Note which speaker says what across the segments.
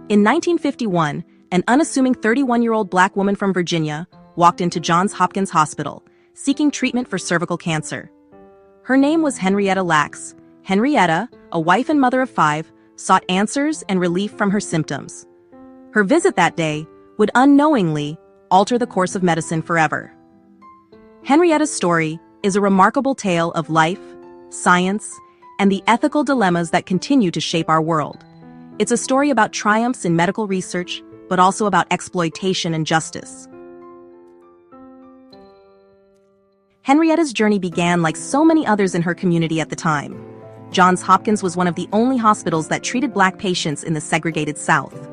Speaker 1: In 1951, an unassuming 31-year-old black woman from Virginia walked into Johns Hopkins Hospital, seeking treatment for cervical cancer. Her name was Henrietta Lacks. Henrietta, a wife and mother of 5, sought answers and relief from her symptoms. Her visit that day would unknowingly alter the course of medicine forever. Henrietta's story is a remarkable tale of life, science, and the ethical dilemmas that continue to shape our world. It's a story about triumphs in medical research, but also about exploitation and justice. Henrietta's journey began like so many others in her community at the time. Johns Hopkins was one of the only hospitals that treated black patients in the segregated South.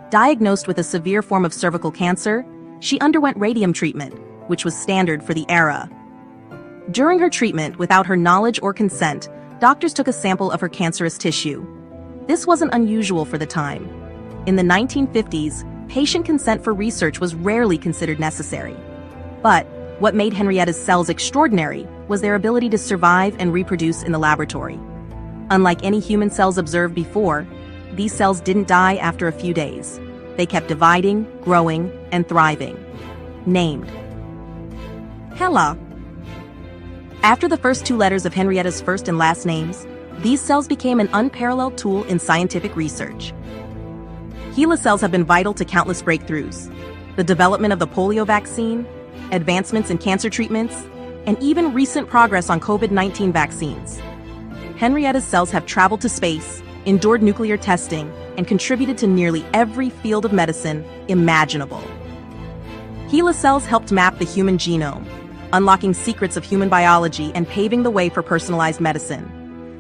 Speaker 1: Diagnosed with a severe form of cervical cancer, she underwent radium treatment, which was standard for the era. During her treatment, without her knowledge or consent, doctors took a sample of her cancerous tissue. This wasn't unusual for the time. In the 1950s, patient consent for research was rarely considered necessary. But what made Henrietta's cells extraordinary was their ability to survive and reproduce in the laboratory. Unlike any human cells observed before, these cells didn't die after a few days. They kept dividing, growing, and thriving. Named HeLa. After the first 2 letters of Henrietta's first and last names, these cells became an unparalleled tool in scientific research. HeLa cells have been vital to countless breakthroughs: the development of the polio vaccine, advancements in cancer treatments, and even recent progress on COVID-19 vaccines. Henrietta's cells have traveled to space, endured nuclear testing, and contributed to nearly every field of medicine imaginable. HeLa cells helped map the human genome, unlocking secrets of human biology and paving the way for personalized medicine.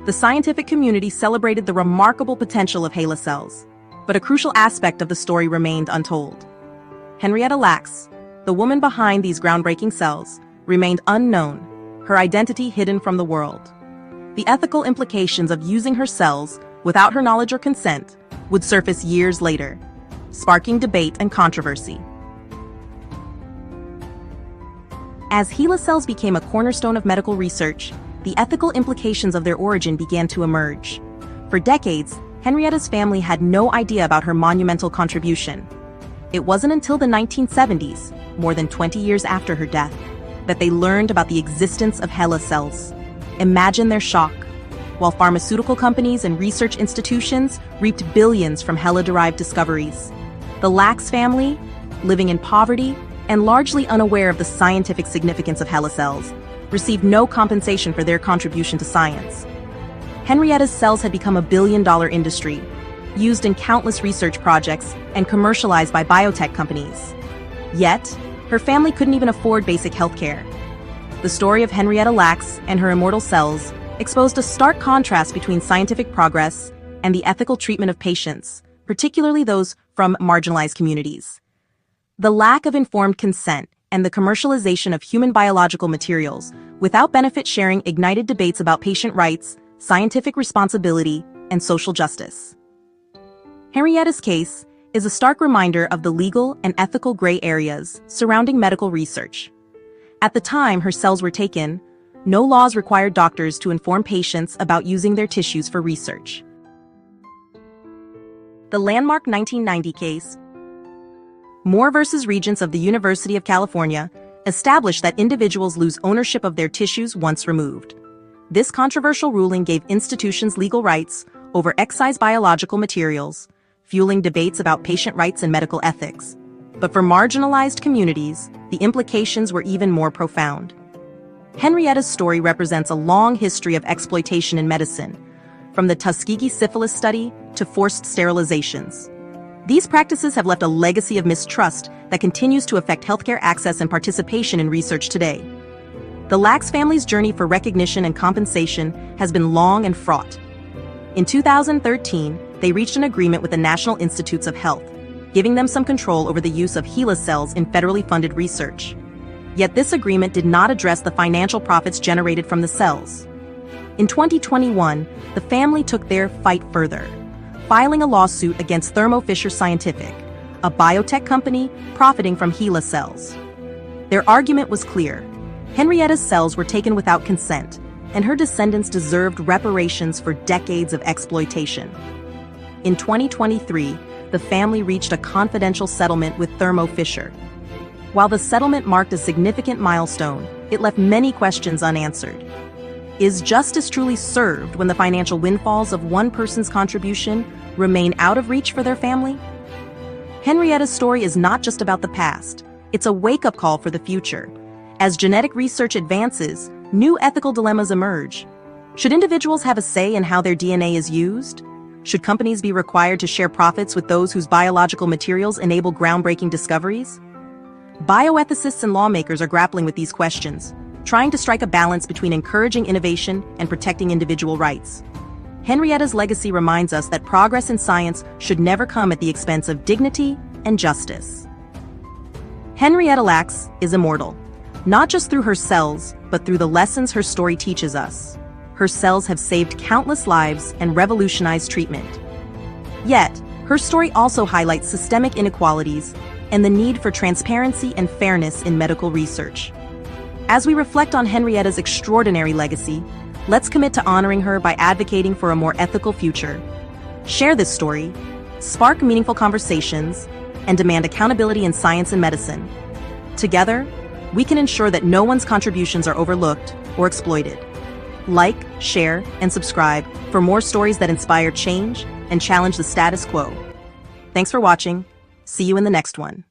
Speaker 1: The scientific community celebrated the remarkable potential of HeLa cells, but a crucial aspect of the story remained untold. Henrietta Lacks, the woman behind these groundbreaking cells, remained unknown, her identity hidden from the world. The ethical implications of using her cells without her knowledge or consent would surface years later, sparking debate and controversy. As HeLa cells became a cornerstone of medical research, the ethical implications of their origin began to emerge. For decades, Henrietta's family had no idea about her monumental contribution. It wasn't until the 1970s, more than 20 years after her death, that they learned about the existence of HeLa cells. Imagine their shock. While pharmaceutical companies and research institutions reaped billions from HeLa-derived discoveries, the Lacks family, living in poverty and largely unaware of the scientific significance of HeLa cells, received no compensation for their contribution to science. Henrietta's cells had become a billion-dollar industry, used in countless research projects and commercialized by biotech companies. Yet, her family couldn't even afford basic health care. The story of Henrietta Lacks and her immortal cells exposed a stark contrast between scientific progress and the ethical treatment of patients, particularly those from marginalized communities. The lack of informed consent and the commercialization of human biological materials without benefit sharing ignited debates about patient rights, scientific responsibility, and social justice. Henrietta's case is a stark reminder of the legal and ethical gray areas surrounding medical research. At the time her cells were taken, no laws required doctors to inform patients about using their tissues for research. The landmark 1990 case, Moore versus Regents of the University of California, established that individuals lose ownership of their tissues once removed. This controversial ruling gave institutions legal rights over excised biological materials, fueling debates about patient rights and medical ethics. But for marginalized communities, the implications were even more profound. Henrietta's story represents a long history of exploitation in medicine, from the Tuskegee syphilis study to forced sterilizations. These practices have left a legacy of mistrust that continues to affect healthcare access and participation in research today. The Lacks family's journey for recognition and compensation has been long and fraught. In 2013, they reached an agreement with the National Institutes of Health, giving them some control over the use of HeLa cells in federally funded research. Yet this agreement did not address the financial profits generated from the cells. In 2021, the family took their fight further, filing a lawsuit against Thermo Fisher Scientific, a biotech company profiting from HeLa cells. Their argument was clear. Henrietta's cells were taken without consent, and her descendants deserved reparations for decades of exploitation. In 2023, the family reached a confidential settlement with Thermo Fisher. While the settlement marked a significant milestone, it left many questions unanswered. Is justice truly served when the financial windfalls of one person's contribution remain out of reach for their family? Henrietta's story is not just about the past, it's a wake-up call for the future. As genetic research advances, new ethical dilemmas emerge. Should individuals have a say in how their DNA is used? Should companies be required to share profits with those whose biological materials enable groundbreaking discoveries? Bioethicists and lawmakers are grappling with these questions, trying to strike a balance between encouraging innovation and protecting individual rights. Henrietta's legacy reminds us that progress in science should never come at the expense of dignity and justice. Henrietta Lacks is immortal, not just through her cells, but through the lessons her story teaches us. Her cells have saved countless lives and revolutionized treatment. Yet, her story also highlights systemic inequalities and the need for transparency and fairness in medical research. As we reflect on Henrietta's extraordinary legacy, let's commit to honoring her by advocating for a more ethical future. Share this story, spark meaningful conversations, and demand accountability in science and medicine. Together, we can ensure that no one's contributions are overlooked or exploited. Like, share, and subscribe for more stories that inspire change and challenge the status quo. Thanks for watching. See you in the next one.